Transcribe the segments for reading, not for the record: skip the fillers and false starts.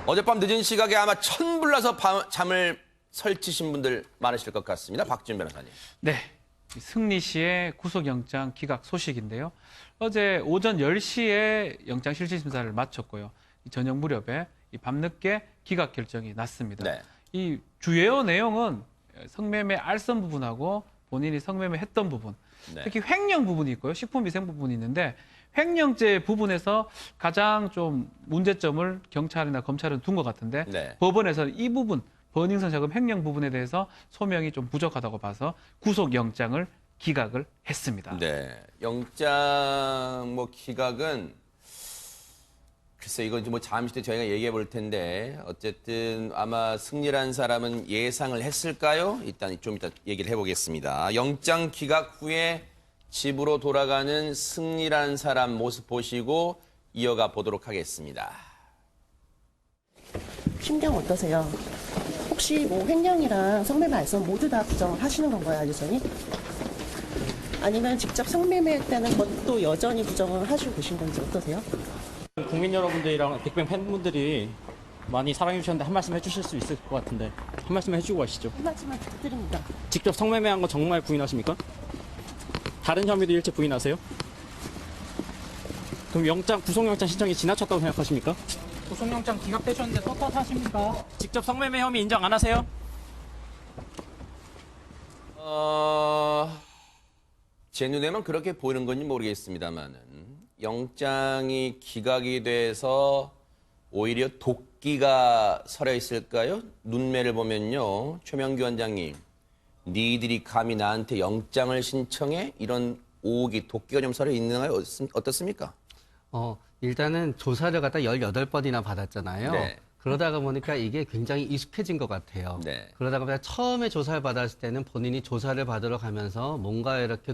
어젯밤 늦은 시각에 아마 천불나서 잠을 설치신 분들 많으실 것 같습니다. 박지훈 변호사님. 네, 승리 씨의 구속영장 기각 소식인데요. 어제 오전 10시에 영장실질심사를 마쳤고요. 저녁 무렵에 밤늦게 기각 결정이 났습니다. 네. 이 주요 내용은 성매매 알선 부분하고 본인이 성매매 했던 부분, 네. 특히 횡령 부분이 있고요. 식품위생 부분이 있는데 횡령죄 부분에서 가장 좀 문제점을 경찰이나 검찰은 둔 것 같은데 네. 법원에서 이 부분, 버닝썬 자금 횡령 부분에 대해서 소명이 좀 부족하다고 봐서 구속영장을 기각을 했습니다. 네. 영장 기각은 글쎄 이건 뭐 잠시 뒤에 저희가 얘기해 볼 텐데 어쨌든 아마 승리란 사람은 예상을 했을까요? 일단 좀 이따 얘기를 해보겠습니다. 영장 기각 후에 집으로 돌아가는 승리란 사람 모습 보시고 이어가 보도록 하겠습니다. 심경 어떠세요? 혹시 뭐 횡령이랑 성매매 알선 모두 다 부정을 하시는 건가요, 알선이? 아니면 직접 성매매했다는 것도 여전히 부정을 하시고 계신 건지 어떠세요? 국민 여러분들이랑 빅뱅 팬분들이 많이 사랑해 주셨는데 한 말씀 해주실 수 있을 것 같은데 한 말씀 해주고 가시죠. 한 말씀만 부탁드립니다. 직접 성매매한 거 정말 부인하십니까? 다른 혐의도 일체 부인하세요? 그럼 구속영장 신청이 지나쳤다고 생각하십니까? 구속영장 기각되셨는데 떳떳하십니까? 직접 성매매 혐의 인정 안 하세요? 제 눈에만 그렇게 보이는 건지 모르겠습니다만은 영장이 기각이 돼서 오히려 도끼가 서려 있을까요? 눈매를 보면요. 최명규 원장님, 니들이 감히 나한테 영장을 신청해? 이런 오기, 도끼가 좀 서려 있나요? 어떻습니까? 일단은 조사를 갖다 18번이나 받았잖아요. 네. 그러다가 보니까 이게 굉장히 익숙해진 것 같아요. 네. 그러다가 보니까 처음에 조사를 받았을 때는 본인이 조사를 받으러 가면서 뭔가 이렇게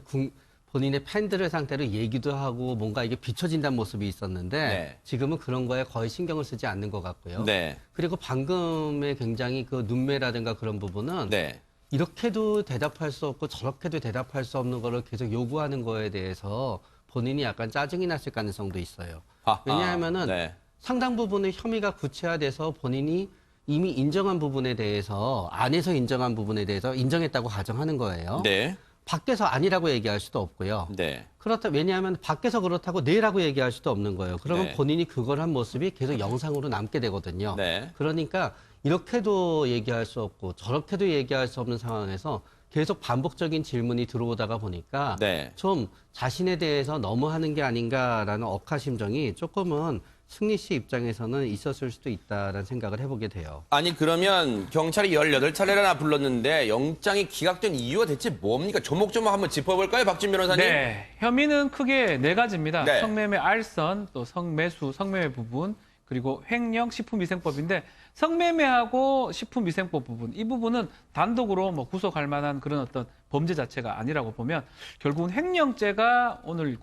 본인의 팬들을 상대로 얘기도 하고 뭔가 이게 비춰진다는 모습이 있었는데 네. 지금은 그런 거에 거의 신경을 쓰지 않는 것 같고요. 네. 그리고 방금의 굉장히 그 눈매라든가 그런 부분은 네. 이렇게도 대답할 수 없고 저렇게도 대답할 수 없는 거를 계속 요구하는 거에 대해서 본인이 약간 짜증이 났을 가능성도 있어요. 왜냐하면은 네. 상당 부분의 혐의가 구체화돼서 본인이 이미 인정한 부분에 대해서 안에서 인정한 부분에 대해서 인정했다고 가정하는 거예요. 네. 밖에서 아니라고 얘기할 수도 없고요. 네. 왜냐하면 밖에서 그렇다고 네라고 얘기할 수도 없는 거예요. 그러면 네. 본인이 그걸 한 모습이 계속 영상으로 남게 되거든요. 네. 그러니까 이렇게도 얘기할 수 없고 저렇게도 얘기할 수 없는 상황에서 계속 반복적인 질문이 들어오다가 보니까 네. 좀 자신에 대해서 너무하는 게 아닌가라는 억하심정이 조금은 승리 씨 입장에서는 있었을 수도 있다라는 생각을 해보게 돼요. 아니 그러면 경찰이 18차례나 불렀는데 영장이 기각된 이유가 대체 뭡니까? 조목조목 한번 짚어볼까요? 박진 변호사님? 네, 혐의는 크게 4가지입니다. 네. 성매매 알선, 또 성매수, 성매매 부분, 그리고 횡령, 식품위생법인데 성매매하고 식품위생법 부분, 이 부분은 단독으로 구속할 만한 그런 어떤 범죄 자체가 아니라고 보면 결국은 횡령죄가 오늘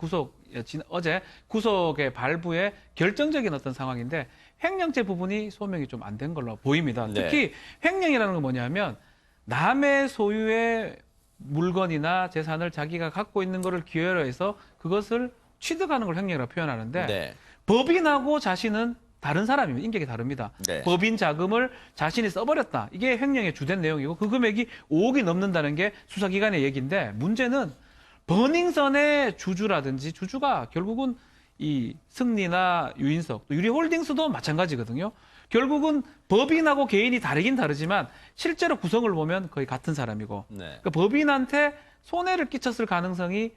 어제 구속의 발부의 결정적인 어떤 상황인데 횡령죄 부분이 소명이 좀 안 된 걸로 보입니다. 네. 특히 횡령이라는 건 뭐냐면 남의 소유의 물건이나 재산을 자기가 갖고 있는 것을 기회로 해서 그것을 취득하는 걸 횡령이라고 표현하는데 네. 법인하고 자신은 다른 사람입니다. 인격이 다릅니다. 네. 법인 자금을 자신이 써버렸다. 이게 횡령의 주된 내용이고 그 금액이 5억이 넘는다는 게 수사기관의 얘기인데 문제는 버닝썬의 주주가 결국은 이 승리나 유인석, 또 유리홀딩스도 마찬가지거든요. 결국은 법인하고 개인이 다르긴 다르지만 실제로 구성을 보면 거의 같은 사람이고 네. 그러니까 법인한테 손해를 끼쳤을 가능성이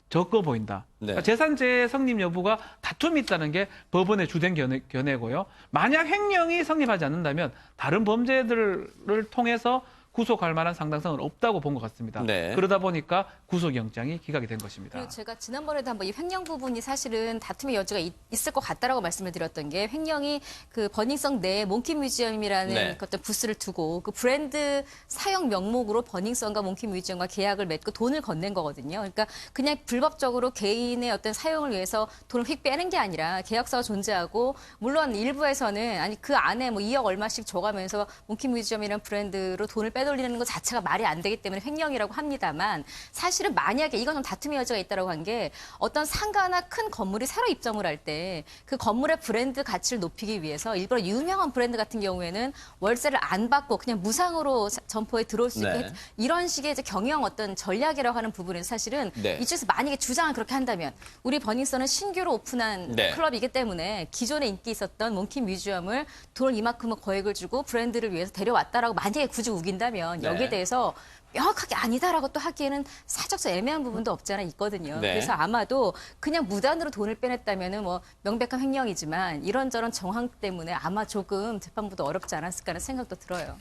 적어 보인다. 네. 그러니까 재산죄의 성립 여부가 다툼이 있다는 게 법원의 주된 견해고요. 만약 횡령이 성립하지 않는다면 다른 범죄들을 통해서 구속할 만한 상당성은 없다고 본 것 같습니다. 네. 그러다 보니까 구속영장이 기각이 된 것입니다. 그리고 제가 지난번에도 한번 이 횡령 부분이 사실은 다툼의 여지가 있을 것 같다라고 말씀을 드렸던 게 횡령이 그 버닝썬 내에 몽키 뮤지엄이라는 네. 어떤 부스를 두고 그 브랜드 사용 명목으로 버닝썬과 몽키 뮤지엄과 계약을 맺고 돈을 건넨 거거든요. 그러니까 그냥 불법적으로 개인의 어떤 사용을 위해서 돈을 휙 빼는 게 아니라 계약서가 존재하고 물론 일부에서는 아니 그 안에 2억 얼마씩 줘가면서 몽키 뮤지엄이라는 브랜드로 돈을 빼돌리는 것 자체가 말이 안 되기 때문에 횡령이라고 합니다만 사실은 만약에 이건 좀 다툼의 여지가 있다고 한 게 어떤 상가나 큰 건물이 새로 입점을 할 때 그 건물의 브랜드 가치를 높이기 위해서 일부러 유명한 브랜드 같은 경우에는 월세를 안 받고 그냥 무상으로 점포에 들어올 수 있게 네. 이런 식의 이제 경영 어떤 전략이라고 하는 부분에서 사실은 네. 이쪽에서 만약에 주장을 그렇게 한다면 우리 버닝썬은 신규로 오픈한 네. 클럽이기 때문에 기존에 인기 있었던 몽키 뮤지엄을 돈을 이만큼의 거액을 주고 브랜드를 위해서 데려왔다라고 만약에 굳이 우긴다면 네. 여기에 대해서 명확하게 아니다라고 또 하기에는 살짝 좀 애매한 부분도 없지 않아 있거든요. 네. 그래서 아마도 그냥 무단으로 돈을 빼냈다면은 뭐 명백한 횡령이지만 이런저런 정황 때문에 아마 조금 재판부도 어렵지 않았을까 하는 생각도 들어요.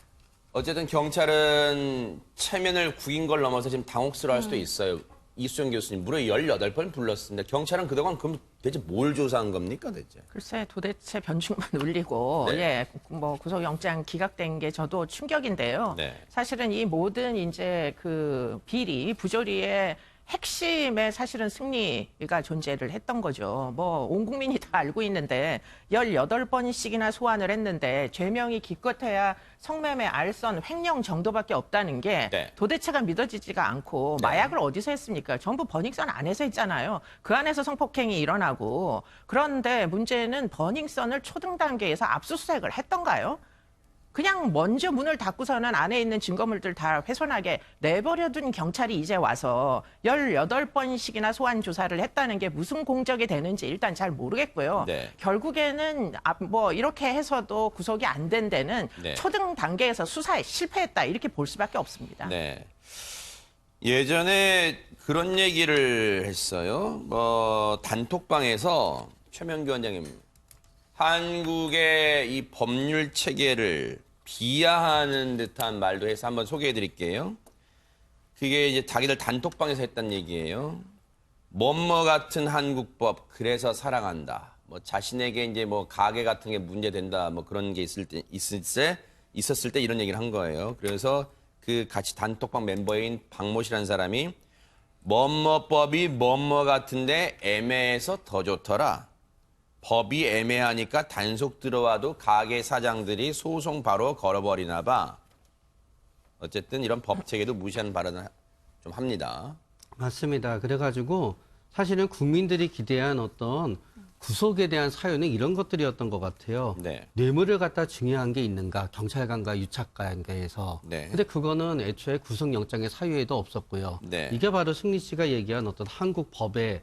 어쨌든 경찰은 체면을 구긴 걸 넘어서 지금 당혹스러워할 수도 있어요. 이수정 교수님 무려 18번 불렀습니다. 경찰은 그동안 그럼 대체 뭘 조사한 겁니까 대체? 글쎄 도대체 변죽만 울리고 네. 예, 뭐 구속영장 기각된 게 저도 충격인데요. 네. 사실은 이 모든 이제 그 비리 부조리의 핵심에 사실은 승리가 존재를 했던 거죠. 뭐 온 국민이 다 알고 있는데 18번씩이나 소환을 했는데 죄명이 기껏해야 성매매, 알선, 횡령 정도밖에 없다는 게 네. 도대체가 믿어지지가 않고 네. 마약을 어디서 했습니까? 전부 버닝썬 안에서 했잖아요. 그 안에서 성폭행이 일어나고. 그런데 문제는 버닝썬을 초등 단계에서 압수수색을 했던가요? 그냥 먼저 문을 닫고서는 안에 있는 증거물들 다 훼손하게 내버려둔 경찰이 이제 와서 18번씩이나 소환 조사를 했다는 게 무슨 공적이 되는지 일단 잘 모르겠고요. 네. 결국에는 뭐 이렇게 해서도 구속이 안 된 데는 네. 초등 단계에서 수사에 실패했다 이렇게 볼 수밖에 없습니다. 네. 예전에 그런 얘기를 했어요. 단톡방에서 최명규 원장님, 한국의 이 법률 체계를 비하하는 듯한 말도 해서 한번 소개해 드릴게요. 그게 이제 자기들 단톡방에서 했단 얘기예요. 뭐뭐 같은 한국법, 그래서 사랑한다. 뭐 자신에게 이제 뭐 가게 같은 게 문제된다. 뭐 그런 게 있었을 때 이런 얘기를 한 거예요. 그래서 그 같이 단톡방 멤버인 박모 씨라는 사람이 뭐뭐법이 뭐뭐 같은데 애매해서 더 좋더라. 법이 애매하니까 단속 들어와도 가게 사장들이 소송 바로 걸어버리나 봐. 어쨌든 이런 법 체계도 무시하는 발언을 좀 합니다. 맞습니다. 그래가지고 사실은 국민들이 기대한 어떤 구속에 대한 사유는 이런 것들이었던 것 같아요. 네. 뇌물을 갖다 중요한 게 있는가, 경찰관과 유착관계에서. 네. 근데 그거는 애초에 구속영장의 사유에도 없었고요. 네. 이게 바로 승리 씨가 얘기한 어떤 한국 법의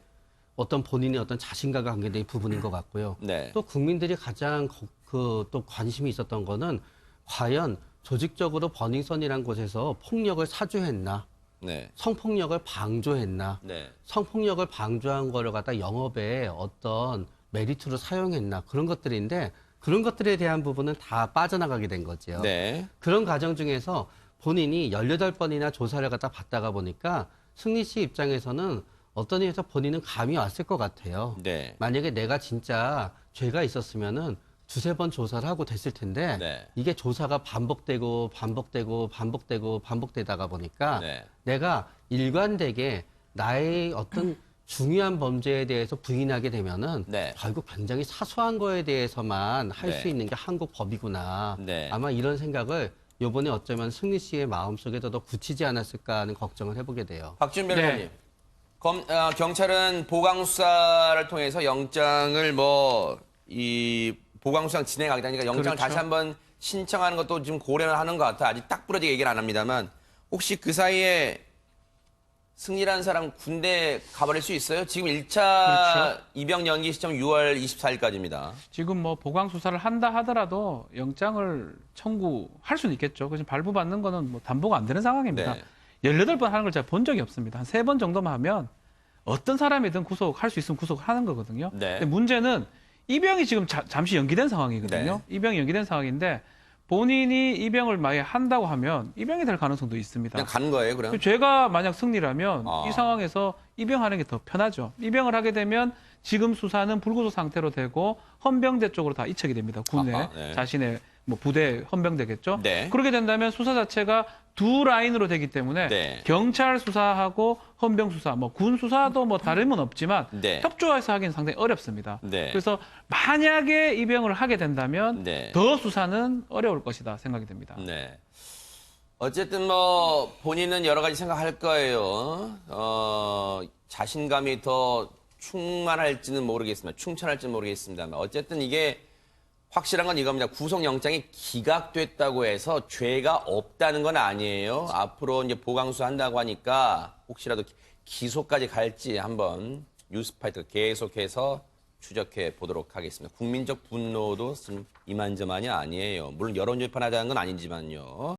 어떤 본인의 어떤 자신과가 관계된 부분인 것 같고요. 네. 또 국민들이 가장 또 관심이 있었던 거는 과연 조직적으로 버닝썬이라는 곳에서 폭력을 사주했나, 네. 성폭력을 방조했나, 네. 성폭력을 방조한 거를 갖다 영업에 어떤 메리트로 사용했나 그런 것들인데 그런 것들에 대한 부분은 다 빠져나가게 된 거죠. 네. 그런 과정 중에서 본인이 18번이나 조사를 갖다 받다가 보니까 승리 씨 입장에서는 어떤 의미에서 본인은 감이 왔을 것 같아요. 네. 만약에 내가 진짜 죄가 있었으면은 두세 번 조사를 하고 됐을 텐데 네. 이게 조사가 반복되다가 보니까 네. 내가 일관되게 나의 어떤 중요한 범죄에 대해서 부인하게 되면은 네. 결국 굉장히 사소한 거에 대해서만 할 수 네. 있는 게 한국 법이구나. 네. 아마 이런 생각을 요번에 어쩌면 승리 씨의 마음속에도 더 굳히지 않았을까 하는 걱정을 해보게 돼요. 박준 변호사님. 네. 경찰은 보강 수사를 통해서 영장을 보강 수사 진행하겠다니까 영장을 그렇죠. 다시 한번 신청하는 것도 지금 고려를 하는 것 같아. 아직 딱 부러지게 얘기를 안 합니다만 혹시 그 사이에 승리라는 사람 군대 가버릴 수 있어요? 지금 1차 그렇죠. 입영 연기 시점 6월 24일까지입니다. 지금 뭐 보강 수사를 한다 하더라도 영장을 청구할 수는 있겠죠. 그래서 발부받는 거는 뭐 담보가 안 되는 상황입니다. 네. 18번 하는 걸 제가 본 적이 없습니다. 한 3번 정도만 하면 어떤 사람이든 구속할 수 있으면 구속하는 거거든요. 네. 근데 문제는 입영이 지금 잠시 연기된 상황이거든요. 네. 입영이 연기된 상황인데 본인이 입영을 만약에 한다고 하면 입영이 될 가능성도 있습니다. 그냥 가는 거예요, 그럼? 죄가 만약 승리라면 아. 이 상황에서 입영하는 게 더 편하죠. 입영을 하게 되면 지금 수사는 불구속 상태로 되고 헌병대 쪽으로 다 이착이 됩니다. 군에 아하, 네. 자신의 뭐 부대 헌병되겠죠. 네. 그렇게 된다면 수사 자체가 두 라인으로 되기 때문에 네. 경찰 수사하고 헌병 수사, 뭐 군 수사도 뭐 다름은 없지만 네. 협조해서 하기는 상당히 어렵습니다. 네. 그래서 만약에 입영을 하게 된다면 네. 더 수사는 어려울 것이다 생각이 됩니다. 네. 어쨌든 뭐 본인은 여러 가지 생각할 거예요. 자신감이 더 충만할지는 모르겠습니다. 충천할지는 모르겠습니다만 어쨌든 이게 확실한 건 이겁니다. 구속영장이 기각됐다고 해서 죄가 없다는 건 아니에요. 앞으로 이제 보강수 한다고 하니까 혹시라도 기소까지 갈지 한번 뉴스파이터가 계속해서 추적해 보도록 하겠습니다. 국민적 분노도 이만저만이 아니에요. 물론 여론조판하자는 건 아니지만요.